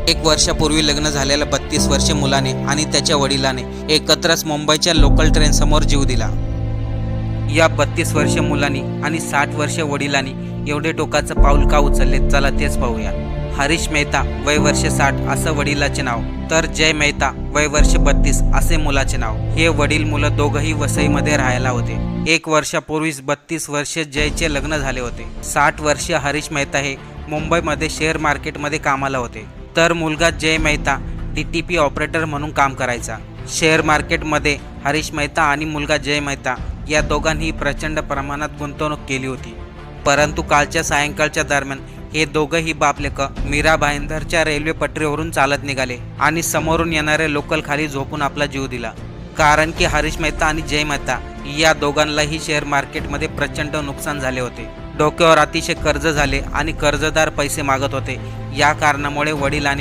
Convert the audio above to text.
एक वर्षापूर्वी लग्न झालेल्या 32 वर्षीय मुलाने आणि त्याच्या वडिलाने एकत्रच मुंबईच्या लोकल ट्रेन समोर जीव दिला। या 32 वर्षीय मुलांनी आणि 60 वर्षीय वडिलांनी एवढे टोकाचं पाऊल का उचलले, चला तेच पाहूया। हरीश मेहता वय वर्ष 60 असं वडिलाचे नाव, तर जय मेहता वय वर्ष 32 असे मुलाचे नाव। हे वडील मुलं दोघंही वसईमध्ये राहायला होते। एक वर्षापूर्वीच 32 वर्षीय जयचे लग्न झाले होते। 60 वर्षीय हरीश मेहता हे मुंबईमध्ये शेअर मार्केटमध्ये कामाला होते, तर मुलगा जय मेहता DTP ऑपरेटर म्हणून काम करायचा। शेअर मार्केटमध्ये हरीश मेहता आणि मुलगा जय मेहता या दोघांनी प्रचंड प्रमाणात गुंतवणूक केली होती। परंतु कालच्या सायंकाळच्या दरम्यान हे दोघंही बापलेकं मीरा भाईंदरच्या रेल्वे पटरीवरून चालत निघाले आणि समोरून येणारे लोकल खाली झोपून आपला जीव दिला। कारण की हरीश मेहता आणि जय मेहता या दोघांनाही शेअर मार्केटमध्ये प्रचंड नुकसान झाले होते। डोक्यावर अतिशय कर्ज झाले आणि कर्जदार पैसे मागत होते। या कारणामुळे वडील आणि